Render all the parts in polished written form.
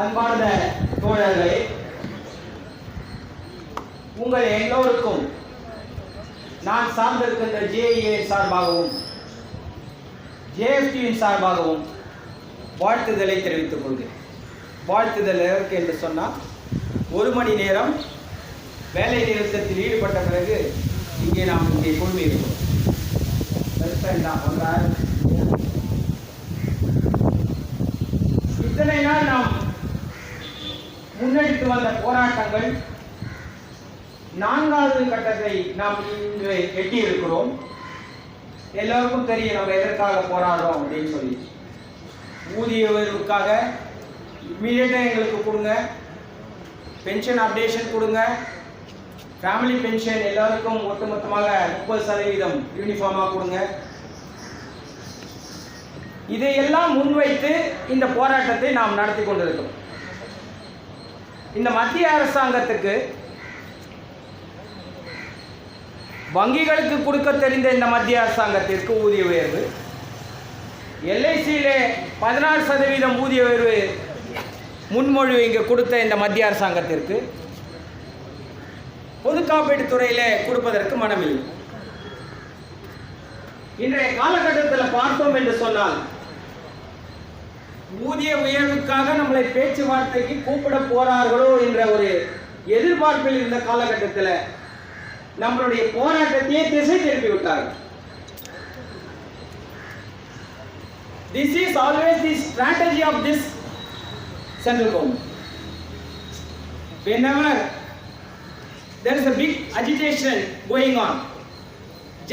அன்பார்ந்த தோழர்களே, உங்கள் எல்லோருக்கும் நான் சார்ந்திருக்கின்ற ஜேஏ சார்பாகவும் ஜேஎஃப்டியின் சார்பாகவும் வாழ்த்துதலை தெரிவித்துக் கொள்கிறேன். வாழ்த்துதல் எதற்கு என்று சொன்னால், 1 மணி நேரம் வேலை நிறுத்தத்தில் ஈடுபட்ட பிறகு நாம் இங்கே குழுமியிருக்கிறோம். இத்தனை நாள் நாம் முன்னெடுத்து வந்த போராட்டங்கள் 4வது கட்டத்தை நாம் இன்று எட்டியிருக்கிறோம். எல்லோருக்கும் தெரியும் நம்ம எதற்காக போராடுறோம் அப்படின்னு சொல்லி. ஊதிய உயர்வுக்காக இம்மீடியட்டாக எங்களுக்கு கொடுங்க, பென்ஷன் அப்டேஷன் கொடுங்க, ஃபேமிலி பென்ஷன் எல்லாருக்கும் ஒட்டுமொத்தமாக 30% யூனிஃபார்மாக கொடுங்க. இதையெல்லாம் முன்வைத்து இந்த போராட்டத்தை நாம் நடத்தி கொண்டிருக்கிறோம். இந்த மத்திய அரசாங்கத்துக்கு வங்கிகளுக்கு கொடுக்க தெரிந்த இந்த மத்திய அரசாங்கத்திற்கு ஊதிய உயர்வு, எல்ஐசியிலே 16% ஊதிய உயர்வு முன்மொழிவு இங்கே கொடுத்த இந்த மத்திய அரசாங்கத்திற்கு பொது காப்பீட்டு துறையில் கொடுப்பதற்கு மனமில்லை. இன்றைய காலகட்டத்தில் பார்த்தோம் என்று சொன்னால், ஊதிய உயர்வுக்காக நம்மளை பேச்சுவார்த்தைக்கு கூப்பிட போறார்களோ என்ற ஒரு எதிர்பார்ப்பில் இருந்த காலகட்டத்தில் நம்மளுடைய போராட்டத்தையே திசை திருப்பி விட்டார்கள். This is always the strategy of this central government. Whenever there is a big agitation going on,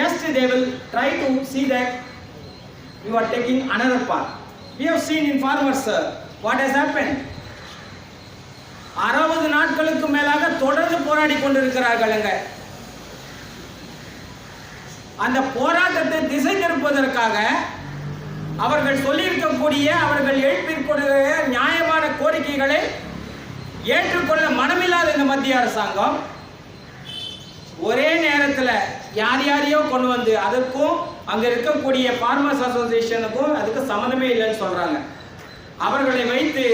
just they will try to see that you are taking another path. We have seen in farmers what has happened. 60 நாட்களுக்கு மேலாக தொடர்ந்து போராடி கொண்டிருக்கிறார்கள். அந்த போராட்டத்தை திசை திருப்பதற்காக அவர்கள் சொல்லியிருக்கக்கூடிய, அவர்கள் எழுப்பியிருக்கக்கூடிய நியாயமான கோரிக்கைகளை ஏற்றுக்கொள்ள மனமில்லாத இந்த மத்திய அரசாங்கம் ஒரே நேரத்தில் யாரையோ கொண்டு வந்து, அதற்கும் அங்கே இருக்கக்கூடிய ஃபார்மர்ஸ் அசோசியேஷனுக்கும் அதுக்கு சம்மந்தமே இல்லைன்னு சொல்கிறாங்க. அவர்களை வைத்து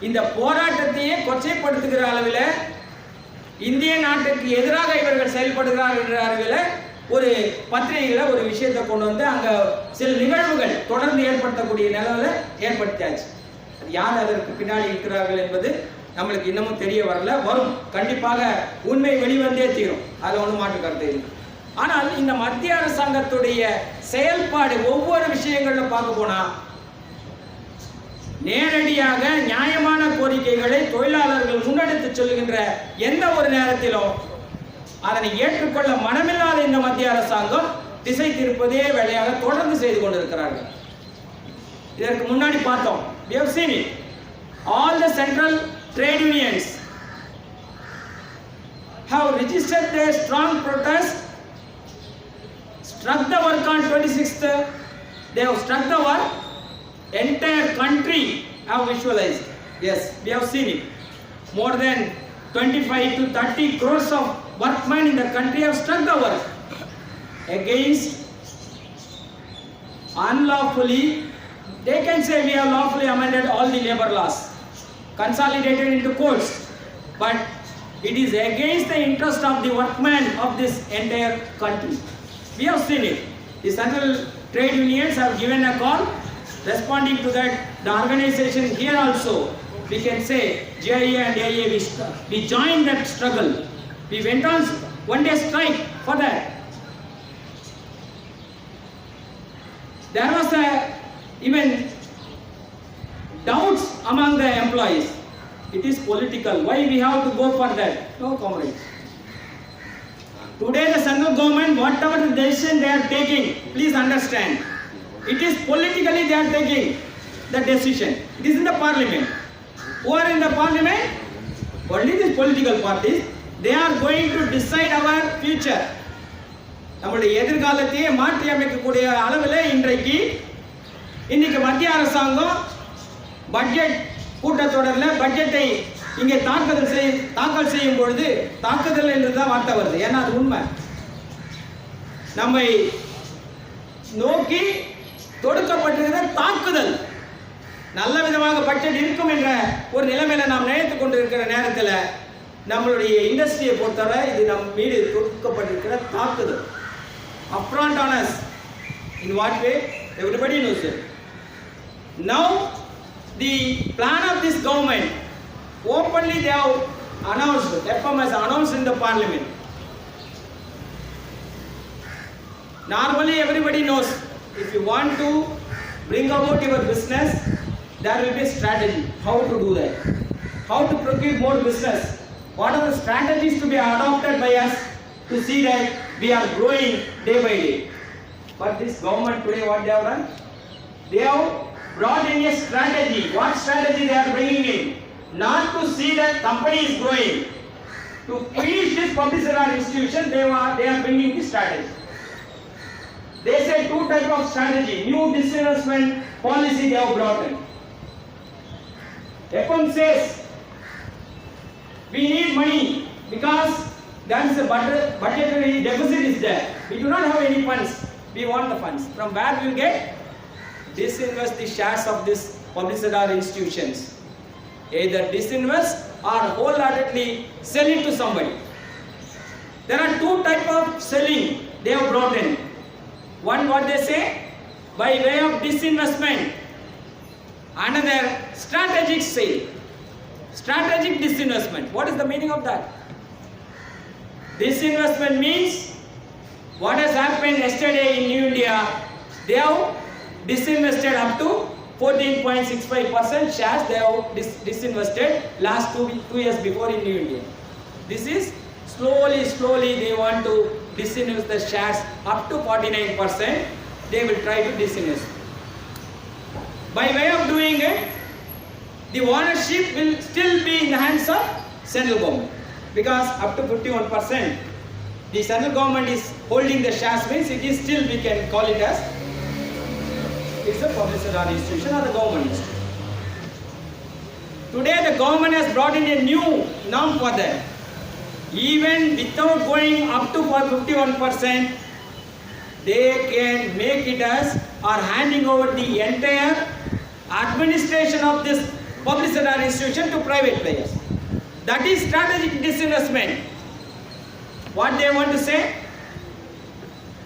இந்த போராட்டத்தையே கொச்சைப்படுத்துகிற அளவில், இந்திய நாட்டுக்கு எதிராக இவர்கள் செயல்படுகிறார்கள் என்ற அளவில் ஒரு பத்திரிகையில் ஒரு விஷயத்தை கொண்டு வந்து அங்கே சில நிகழ்வுகள் தொடர்ந்து ஏற்படுத்தக்கூடிய நிலையில் ஏற்படுத்தியாச்சு. அது யார் அதற்கு பின்னாடி இருக்கிறார்கள் என்பது நம்மளுக்கு இன்னமும் தெரிய வரல. வரும், கண்டிப்பாக உண்மை வெளிவந்தே தீரும், அது ஒன்றும் மாற்று கருத்து இல்லை. ஆனால் இந்த மத்திய அரசாங்கத்துடைய செயல்பாடு ஒவ்வொரு விஷயங்களில் பார்க்க போனால், நேரடியாக நியாயமான கோரிக்கைகளை தொழிலாளர்கள் முன்னெடுத்து சொல்லுகின்ற எந்த ஒரு நேரத்திலும் அதனை ஏற்றுக்கொள்ள மனமில்லாத இந்த மத்திய அரசாங்கம் திசை திருப்பதே வேலையாக தொடர்ந்து செய்து கொண்டிருக்கிறார்கள். இதற்கு முன்னாடி பார்த்தோம், we have seen it. All the central trade unions have registered their strong protest, struck the work on 26th. They have struck the work. Entire country have visualized. Yes, we have seen it. More than 25 to 30 crores of workmen in the country have struck the work against unlawfully. They can say we have lawfully amended all the labor laws, consolidated into courts, but it is against the interest of the workmen of this entire country. We have seen it. The central trade unions have given a call. Responding to that, the organization here also, we can say JIA and AA, we joined that struggle. We went on one-day strike for that. There was even doubts among the employees. It is political. Why we have to go for that? No, comrades. Today the central government, whatever the decision they are taking, please understand, it is politically they are taking the decision. It is in the parliament. Who are in the parliament? Only these political parties. They are going to decide our future. நம்முடைய எதிர்காலத்தையே மாற்றி அமைக்கக்கூடிய அளவில் இன்னைக்கு மத்திய அரசாங்கம் budget கூட்டத்தொடரில் பட்ஜெட்டை இங்கே தாக்கல் செய்யும் பொழுது, தாக்குதல் என்று தான் வார்த்தை வருது, ஏன்னா அது உண்மை. நம்மை நோக்கி தொடுக்கப்பட்டிருக்கிற தாக்குதல் நல்ல விதமாக பட்ஜெட் இருக்கும் என்ற ஒரு நிலைமையில நாம் நினைத்து கொண்டிருக்கிற நேரத்தில் நம்மளுடைய இண்டஸ்ட்ரியை பொறுத்தவரை இது நம் மீது தொடுக்கப்பட்டிருக்கிற தாக்குதல். Affront on us. In what way? Everybody knows it. Now the plan of this government, openly they have announced, FM has announced in the parliament. Normally everybody knows, if you want to bring about your business, there will be a strategy, how to do that, how to procure more business, what are the strategies to be adopted by us to see that we are growing day by day. But this government today, what they have done? They have brought in a strategy. What strategy they are bringing in? Not to see that company is growing. To finish this publicity institution, they are bringing this strategy. They say two types of strategy. New disinvestment policy they have brought in. FM says we need money because there is a budgetary deficit is there. We do not have any funds. We want the funds. From where we will get? Disinvest the shares of this publicity institutions. Either disinvest or wholeheartedly sell it to somebody. There are two types of selling they have brought in. One, what they say, by way of disinvestment. Another, strategic sale. Strategic disinvestment. What is the meaning of that? Disinvestment means what has happened yesterday in New India. They have disinvested up to 14.65% shares. They have disinvested last two years before in New India. This is slowly they want to disinvest the shares up to 49%. They will try to disinvest. By way of doing it, the ownership will still be in the hands of central government, because up to 51% the central government is holding the shares, means it is still, we can call it as it's a publicity institution or the government institution. Today the government has brought in a new norm for that. Even without going up to 51%, they can make it as or handing over the entire administration of this publicity institution to private players. That is strategic disinvestment. What they want to say?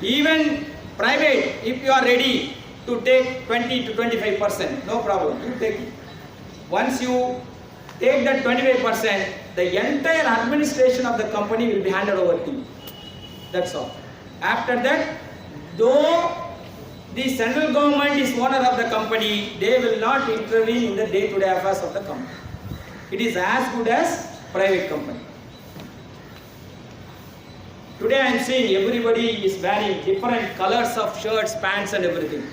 Even private, if you are ready to take 20 to 25%, no problem, you take it. Once you take that 25%, the entire administration of the company will be handed over to you. That's all. After that, though the central government is owner of the company, they will not intervene in the day-to-day affairs of the company. It is as good as private company. Today I am seeing everybody is wearing different colors of shirts, pants and everything.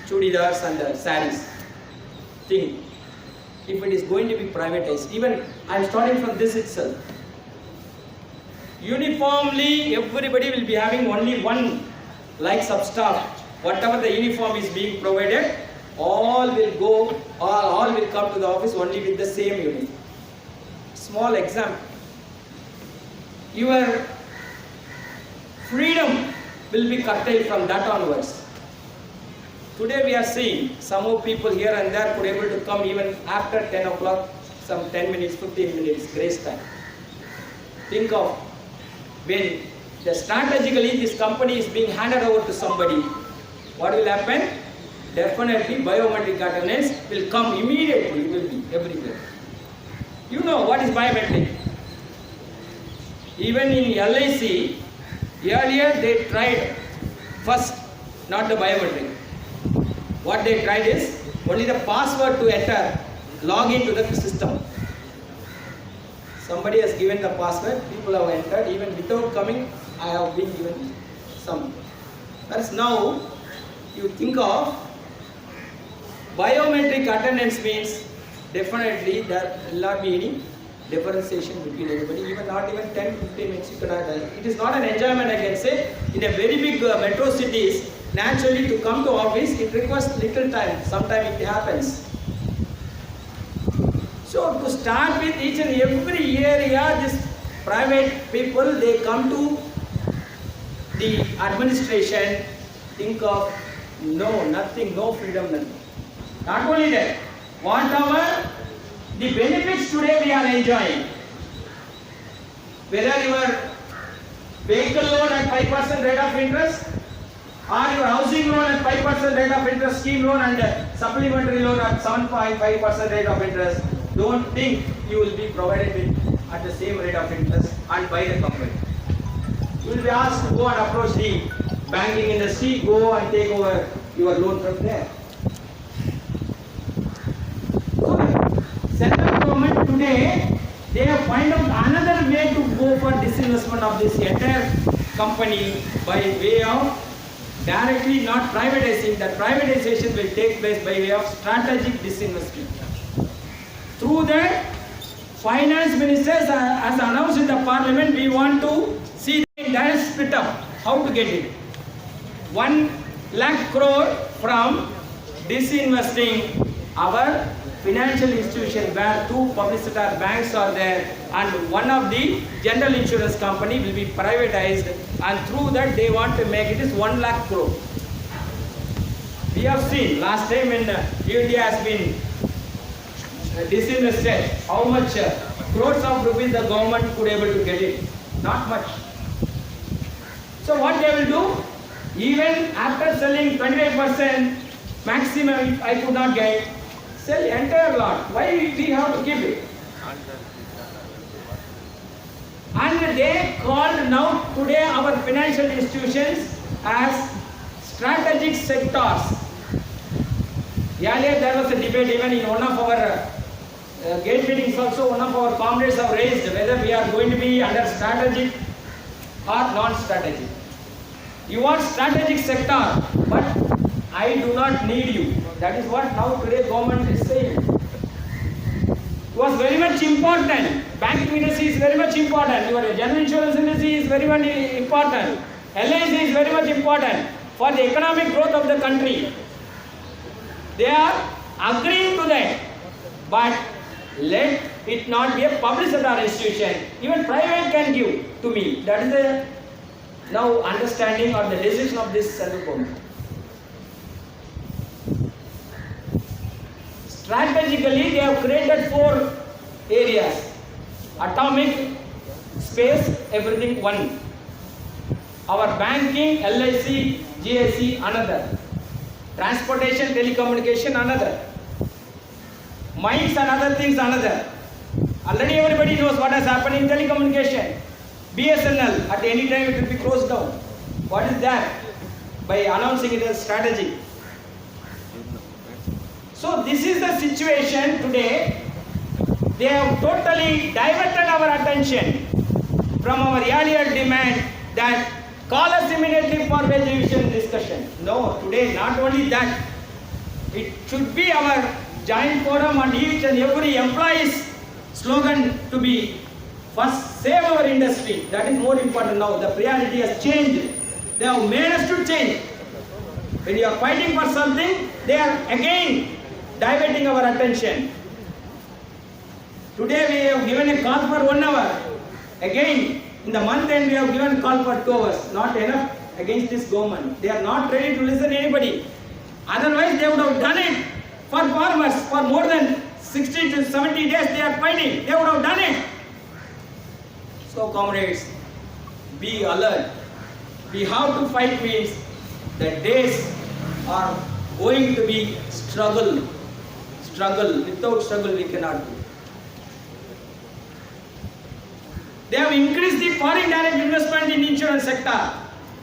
Chudidars and saris. Think, if it is going to be privatized, even I am starting from this itself. Uniformly, everybody will be having only one likes of staff. Whatever the uniform is being provided, all will come to the office only with the same uniform. Small example. Your freedom will be curtailed from that onwards. Today we are seeing some more people here and there could able to come even after 10 o'clock, some 10 minutes, 15 minutes grace time. Think of when strategically this company is being handed over to somebody, what will happen? Definitely biometric attendance will come immediately, it will be everywhere. You know what is biometric? Even in LIC, earlier they tried first not the biometric. What they tried is only the password to enter, log into the system. Somebody has given the password, people have entered, even without coming, I have been given some. Whereas now, you think of biometric attendance means definitely there will not be any differentiation between everybody, even not even 10 to 15 minutes you cannot. It is not an enjoyment, I can say. In a very big metro cities, naturally to come to office, it requires little time. Sometimes it happens. So to start with each and every area, this private people, they come to the administration, think of no, nothing, no freedom, nothing. Not only that, whatever the benefits today we are enjoying, whether your vehicle loan at 5% rate of interest, or your housing loan at 5% rate of interest, scheme loan and supplementary loan at 7.5% rate of interest, don't think you will be provided with at the same rate of interest and by the company. You will be asked to go and approach the banking industry, go and take over your loan from there. So, central government today, they have found out another way to go for disinvestment of this entire company by way of directly not privatizing. That privatization will take place by way of strategic disinvestment. Through that, finance ministers has announced in the parliament, we want to see the entire split up. How to get it? 1 lakh crore from disinvesting our financial institution where 2 public sector banks are there and one of the general insurance company will be privatized, and through that they want to make it is 1 lakh crore. We have seen last time when India has been disinvested, how much crores of rupees the government could able to get it? Not much. So what they will do? Even after selling 25% maximum, I could not get, sell entire lot. Why we have to keep it? And they called now today our financial institutions as strategic sectors. Earlier there was a debate even in one of our gate meetings also, one of our comrades have raised whether we are going to be under strategic or non-strategic. You are strategic sector, but I do not need you. That is what now today government is saying. It was very much important. Banking industry is very much important. Your general insurance industry is very much important. LIC is very much important for the economic growth of the country. They are agreeing to that, but let it not be a public sector institution. Even private can give to me. That is the now understanding or the decision of this central government. Strategically, they have created 4 areas: atomic, space, everything one. Our banking, LIC, GIC, another. Transportation, telecommunication, another. Mines and other things, another. Already everybody knows what has happened in telecommunication. BSNL, at any time it will be closed down. What is that? By announcing it as strategy. So this is the situation today. They have totally diverted our attention from our earlier demand that call us immediately for wage revision discussion. No, today not only that, it should be our joint forum and each and every employee's slogan to be first save our industry. That is more important now. The priority has changed. They have made us to change. When you are fighting for something, they are again diverting our attention. Today we have given a call for 1 hour. Again, in the month end we have given a call for 2 hours. Not enough against this government. They are not ready to listen to anybody. Otherwise they would have done it for farmers for more than 60 to 70 days they are fighting. They would have done it. So comrades, be alert. We have to fight means the days are going to be struggle. Without struggle we cannot do. They have increased the foreign direct investment in insurance sector.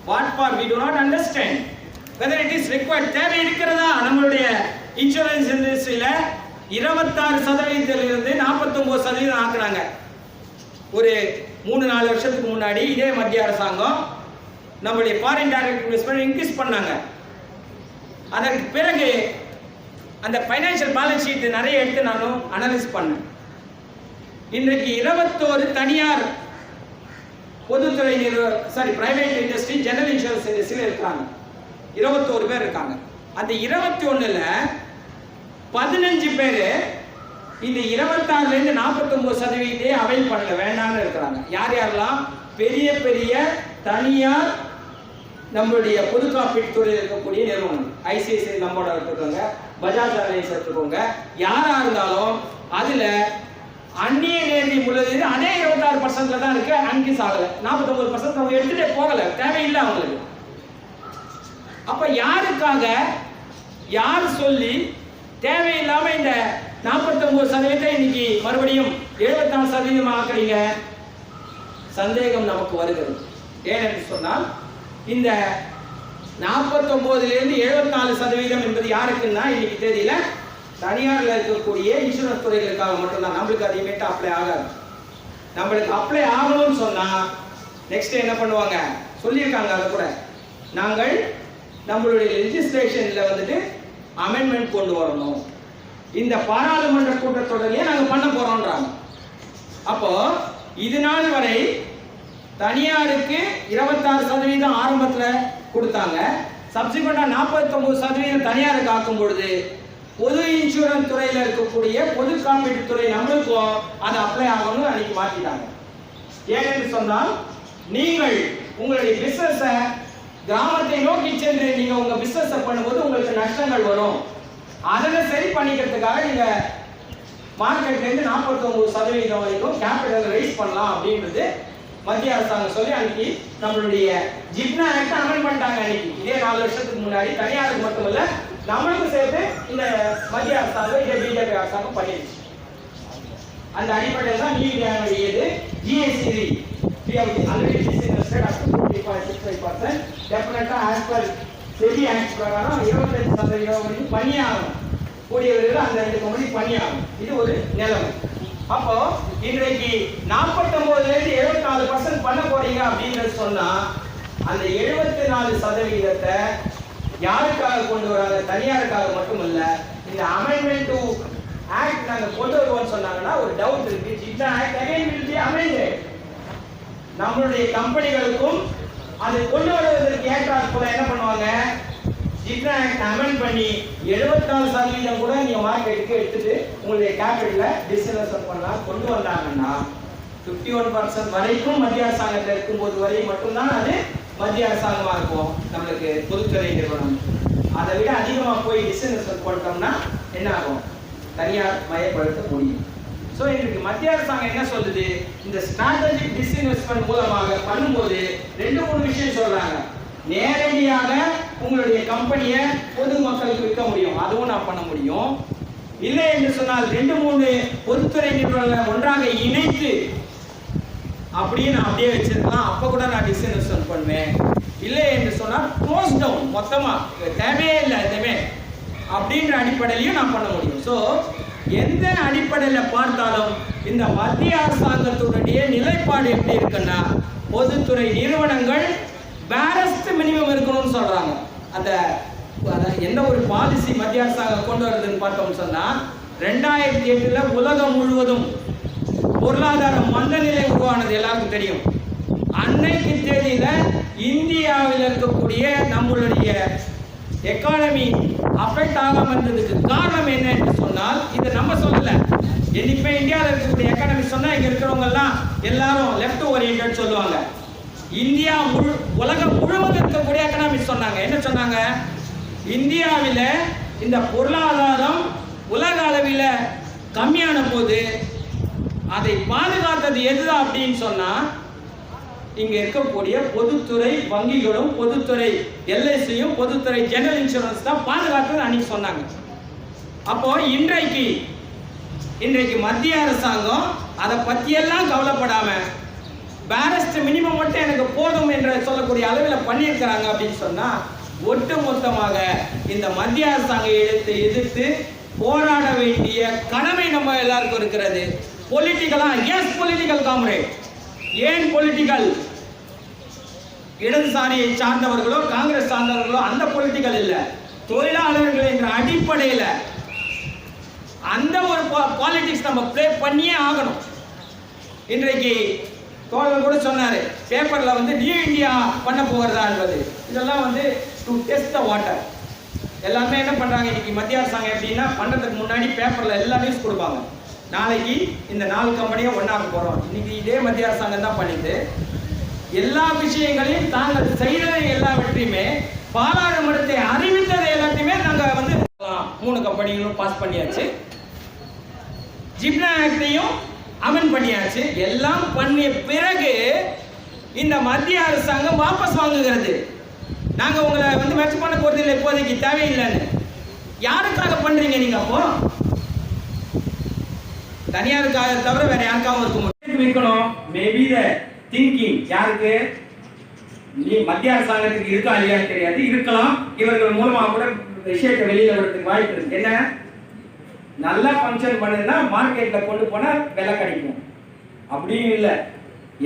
What for? We do not understand. Whether it is required. தேவை இருக்கிறதா நம்மளுடைய insurance இண்டஸ்ட்ரியில 26% இருந்து 49% ஆக்குறாங்க. ஒரு 3-4 வருஷத்துக்கு முன்னாடி இதே மத்திய அரசாங்கம் நம்மளுடைய ஃபாரின் டைரக்ட் இன்வெஸ்ட்மென்ட் இன்க்ரீஸ் பண்ணாங்க. அதற்கு பிறகு அந்த ஃபைனான்சியல் பேலன்ஸ் ஷீட் நிறைய எடுத்து நானும் அனலைஸ் பண்ணேன். இன்றைக்கு 21 தனியார் பொதுத்துறை பிரைவேட் இண்டஸ்ட்ரி ஜெனரல் இன்சூரன்ஸ் இண்டஸ்ட்ரியில் இருக்காங்க. 21 பேர் இருக்காங்க. அந்த 21ல 15 பேர் இந்த 26லேருந்து 49% அவைல் பண்ணல வேண்டாம்னு இருக்கிறாங்க. யார் யாரெல்லாம் பெரிய பெரிய தனியார் நம்மளுடைய பொது காப்பீட்டு துறையில் இருக்கக்கூடிய நிறுவனம் ஐசிஐசிஐ நம்மோட எடுத்துக்கோங்க, பஜாஜ் அலையன்ஸ் எடுத்துக்கோங்க, யாரா இருந்தாலும் அதுல அந்நிய நேரடி முதலீடு அதே 26% தான் இருக்கு. அன்கிஸ் ஆகல, 49% அவங்க எடுத்துட்டே போகல, தேவையில்லை அவங்களுக்கு. அப்ப யாருக்காக யார் சொல்லி தேவையில்லாம இந்த 49% இன்னைக்கு மறுபடியும் 74% ஆக்குறீங்க? சந்தேகம் நமக்கு வருகிறது. ஏனென்று சொன்னால் இந்த 49லிருந்து 74% என்பது யாருக்குன்னா இன்னைக்கு தேதியில தனியார்ல இருக்கக்கூடிய இன்சூரன்ஸ் துறைகளுக்காக மட்டும்தான். நம்மளுக்கு அது இமீடியட்டா அப்ளை ஆகாது. நம்மளுக்கு அப்ளை ஆகணும்னு சொன்னா நெக்ஸ்ட் என்ன பண்ணுவாங்க சொல்லியிருக்காங்க. அதை கூட நாங்கள் நம்மளுடைய லெஜிஸ்லேஷன்ல வந்துட்டு அமெண்ட்மெண்ட் கொண்டு வரணும், இந்த பாராளுமன்ற கூட்டத்தொடரையே நாங்க பண்ண போறோம்ன்றாங்க. அப்போ இது நாள் வரை தனியாருக்கு 26% ஆரம்பத்துல கொடுத்தாங்க, சப்சிக்வெண்டா 49% தனியாருக்கு ஆக்கும் பொழுது பொது இன்சூரன்ஸ் துறையில இருக்கக்கூடிய பொது காப்பீட்டு துறை நம்மளுக்கும் அது அப்ளை ஆகணும்னு அன்னைக்கு மாற்றிட்டாங்க. ஏனென்று சொன்னால் நீங்கள் உங்களுடைய பிசினஸ கிராமத்தை நோக்கி சென்று நீங்க உங்க பிசினஸ் பண்ணும்போது உங்களுக்கு நஷ்டங்கள் வரும். அதை சரி பண்ணிக்கிறதுக்காக நீங்க மார்க்கெட்ல இருந்து 49% வரைக்கும் கேபிட்டல் ரைஸ் பண்ணலாம் அப்படின்றது மத்திய அரசாங்கம் சொல்லி அன்னைக்கு நம்மளுடைய ஜிப்னா ஆக்ட் அமெண்ட் பண்ணிட்டாங்க. அன்னைக்கு இதே 4 வருஷத்துக்கு முன்னாடி தனியாருக்கு மட்டுமல்ல நம்மளுக்கும் சேர்த்து இந்த மத்திய அரசாங்கம் இதே பிஜேபி அரசாங்கம் பண்ணிடுச்சு. அந்த அடிப்படையில் தான் நீதியானது ஜிஎஸ்டி ஆல்ரெடி டிஸ்இன்வெஸ்டட் அப் டு 55% டெஃபினட்டா ஆஸ் பர் செபி ஆக்ட் பிரகாரம் 25% வரைக்கும் பண்ணியாகணும். கூடியவர்கள் அந்த 2 கம்பெனி பண்ணியாகணும். இது ஒரு நிலைமை. அப்போ இன்றைக்கு 49லிருந்து 74% பண்ண போறீங்க அப்படின்னு சொன்னா அந்த 74% யாருக்காக கொண்டு வராங்க? தனியாருக்காக மட்டுமல்ல, இந்த அமெண்ட்மெண்ட் டு ஆக்ட் நாங்க கொண்டு வருவோம்னு சொன்னாங்கன்னா ஒரு டவுட் இருக்கு. இந்த act again will be amended. நம்மளுடைய கம்பெனிகளுக்கும் அது கொண்டு வருவதற்கு ஏற்றாற் போல என்ன பண்ணுவாங்க, ஜிப்னா ஆக்ட் அமெண்ட் பண்ணி 74% கூட நீங்க மார்க்கெட்டுக்கு எடுத்துட்டு உங்களுடைய கேபிட்டல டிஸ்இன்வெஸ்ட் பண்ணலாம் கொண்டு வந்தாங்கன்னா 51% வரைக்கும் மத்திய அரசாங்கத்தில் இருக்கும்போது வரை மட்டும்தான் அது மத்திய அரசாங்கமா இருக்கும். நம்மளுக்கு பொதுத்துறை நிறுவனம் அதை விட அதிகமா போய் டிஸ்இன்வெஸ்ட் பண்ணிட்டோம்னா என்ன ஆகும்? தனியார் மயப்படுத்த முடியும். ஸோ இன்றைக்கு மத்திய அரசாங்கம் என்ன சொல்லுது, இந்த ஸ்ட்ராட்டஜிக் டிஸ்இன்வெஸ்ட்மெண்ட் மூலமாக பண்ணும்போது 2-3 விஷயம் சொல்றாங்க. நேரடியாக உங்களுடைய கம்பெனியை பொது மக்களுக்கு விற்க முடியும், அதுவும் நான் பண்ண முடியும். இல்லை என்று சொன்னால் 2-3 பொதுத்துறை நிறுவனங்களை ஒன்றாக இணைத்து அப்படியே நான் அப்படியே வச்சிருக்கலாம், அப்போ கூட நான் டிஸ்இன்வெஸ்ட்மெண்ட் பண்ணுவேன். இல்லை என்று சொன்னால் க்ளோஸ் டவுன் மொத்தமா தேவையே இல்லை எதுவுமே அப்படின்ற அடிப்படையிலையும் நான் பண்ண முடியும். ஸோ எந்த அடிப்படையில் பார்த்தாலும் இந்த மத்திய அரசாங்கத்துடைய நிலைப்பாடு எப்படி இருக்குன்னா பொதுத்துறை நிறுவனங்கள் பேரஸ்ட் மினிமம் இருக்கணும்னு சொல்றாங்க. அந்த எந்த ஒரு பாலிசி மத்திய அரசாங்கம் கொண்டு வருதுன்னு பார்த்தோம்னு சொன்னா 2008 உலகம் முழுவதும் பொருளாதார மந்த நிலை உருவானது எல்லாருக்கும் தெரியும். அன்னைக்கு தேதியில இந்தியாவில் இருக்கக்கூடிய நம்மளுடைய எக்கானமி அஃபெக்ட் ஆகாம இருந்ததுக்கு காரணம் என்ன என்று சொன்னால் இது நம்ம சொல்லல. என்னைக்குமே இந்தியாவில் இருக்கக்கூடிய எக்கானமி சொன்னா இங்க இருக்கிறவங்க எல்லாம் எல்லாரும் லெஃப்ட் ஓரியன்டட் சொல்லுவாங்க. இந்தியா உலகம் முழுவதும் இருக்கக்கூடிய எக்கனாமிக்ஸ் சொன்னாங்க. என்ன சொன்னாங்க? இந்தியாவில் இந்த பொருளாதாரம் உலக அளவில் கம்மியான போது அதை பாதுகாத்தது எது அப்படின்னு சொன்னா இங்க இருக்கக்கூடிய பொதுத்துறை வங்கிகளும் பொதுத்துறை எல்ஐசியும் பொதுத்துறை ஜெனரல் இன்சூரன்ஸ் தான் பாதுகாத்தது அன்னைக்கு சொன்னாங்க. அப்போ இன்றைக்கு மத்திய அரசாங்கம் அதை பற்றியெல்லாம் கவலைப்படாம பேரஸ்ட் மினிமம் மட்டும் எனக்கு போதும் என்று சொல்லக்கூடிய அளவில் பண்ணியிருக்கிறாங்க அப்படின்னு சொன்னா ஒட்டு மொத்தமாக இந்த மத்திய அரசாங்கம் எதிர்த்து போராட வேண்டிய கடமை நம்ம எல்லாருக்கும் இருக்கிறது. பொலிட்டிக்கலா எஸ் பொலிட்டிக்கல் காம்ரேட். ஏன் பொலிட்டிக்கல்? இடதுசாரியை சார்ந்தவர்களோ காங்கிரஸ் சார்ந்தவர்களோ அந்த பொலிட்டிக்கல் இல்ல, தொழிலாளர்கள் என்ற அடிப்படையில் அந்த ஒரு பாலிடிக்ஸ் நம்ம பிளே பண்ணியே ஆகணும். இன்றைக்கு தோழர் கூட சொன்னாரு பேப்பர்ல நியூ இந்தியா பண்ண போகிறதா என்பது. இதெல்லாம் டு டெஸ்ட் த வாட்டர். எல்லாமே என்ன பண்றாங்க இன்னைக்கு மத்திய அரசாங்கம் எப்படின்னா பண்றதுக்கு முன்னாடி பேப்பர்ல எல்லா நியூஸ் கொடுப்பாங்க. நாளைக்கு இந்த 4 கம்பெனியை ஒன்னாக போறோம். இன்னைக்கு இதே மத்திய அரசாங்கம் தான் பண்ணிட்டு எல்லா விஷயங்களையும் தாங்கள் செய்ததை எல்லாவற்றையுமே பாராளுமன்றத்தை அறிவித்ததை எல்லாத்தையுமே நாங்கள் வந்து 3 கம்பெனிகளும் பாஸ் பண்ணியாச்சு. ஜிப்னா ஆக்டையும் அமெண்ட் பண்ணியாச்சு. எல்லாம் பண்ணிய பிறகு இந்த மத்திய அரசாங்கம் வாபஸ் வாங்குகிறது. நாங்கள் உங்களை வந்து மெர்ஜ் பண்ண போகிறது இல்லை, இப்போதைக்கு தேவையில்லைன்னு. யாருக்காக பண்ணுறீங்க நீங்கள்? அப்போ தனியாருக்காக தவிர வேற யாருக்காகவும் இருக்க முடியும் வைக்கணும். மேபி த திங்கிங் யாருக்கு நீ மத்திய அரசாங்கத்துக்கு இருக்கா இல்லையான்னு தெரியாது, இருக்கலாம். இவர்கள் மூலமாக கூட விஷயத்தை வெளியில வரதுக்கு வாய்ப்பு இருக்கு. என்ன நல்லா ஃபங்க்ஷன் பண்ணுன்னா மார்க்கெட்ல கொண்டு போனா விலை கிடைக்கும். அப்படியும் இல்லை,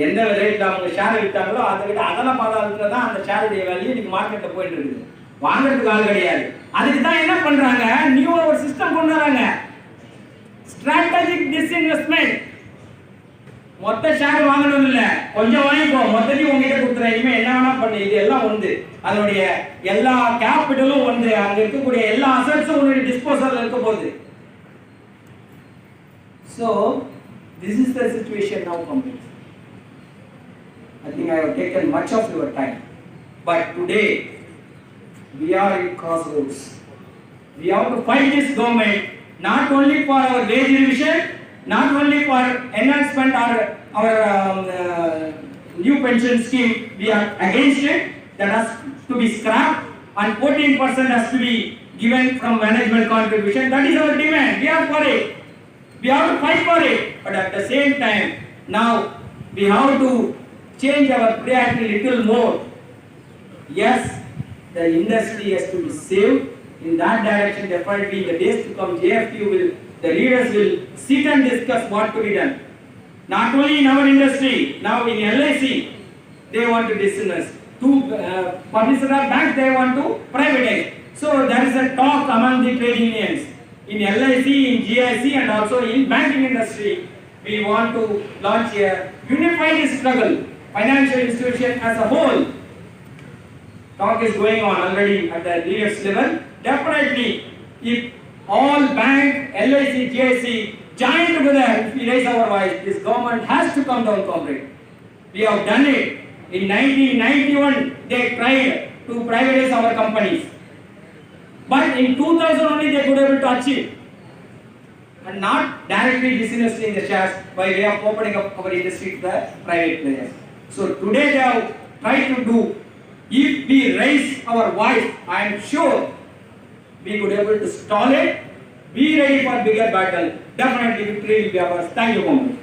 எந்த ரேட்ல அவங்க ஷேர் விற்றாங்களோ அதை விட அதெல்லாம் பாதாளத்துல தான் அந்த ஷேருடைய வேல்யூ இன்னைக்கு மார்க்கெட்ல போயிட்டு இருக்குது. வாங்குறதுக்கு ஆள் கிடையாது. அதுக்கு தான் என்ன பண்றாங்க, நியூ ஒரு சிஸ்டம் கொண்டு வராங்க, ஸ்ட்ராட்டஜிக் டிஸ்இன்வெஸ்ட்மெண்ட். மொத்த ஷேர் வாங்கணும் இல்ல, கொஞ்சம் வாங்கிக்கோ, மொத்தத்தையும் உங்ககிட்ட கொடுத்துறேன், இனிமே என்ன வேணா பண்ணு. இது எல்லாம் வந்து அதனுடைய எல்லா கேபிட்டலும் வந்து அங்க இருக்கக்கூடிய எல்லா அசெட்ஸும் உங்களுடைய டிஸ்போசல்ல இருக்க போகுது. So this is the situation now complete. I think I have taken much of your time, but today we are in crossroads. We have to fight this government not only for our wage revision, not only for enhancement or our new pension scheme. We are against it. That has to be scrapped and 14% has to be given from management contribution. That is our demand. We are for it. We have to fight for it. But at the same time, now we have to change our priority little more. Yes, the industry has to be saved. In that direction, definitely in the days to come, JFQ will, the leaders will sit and discuss what to be done. Not only in our industry, now in LIC, they want to disinvest. To public sector banks, they want to privatize. So there is a talk among the trade unions. In LIC, in GIC and also in banking industry, we want to launch a unified struggle, financial institution as a whole. Talk is going on already at the leaders level. Definitely, if all bank, LIC, GIC join together, if we raise our voice, this government has to come down, comrade. We have done it. In 1991, they tried to privatize our companies. But in 2000 only they could able to achieve. And not directly disinvesting the shares by way of opening up our industry to the private players. So today they have tried to do. If we raise our voice, I am sure we could able to stall it. Be ready for bigger battle. Definitely victory will be ours. Thank you, Comrade.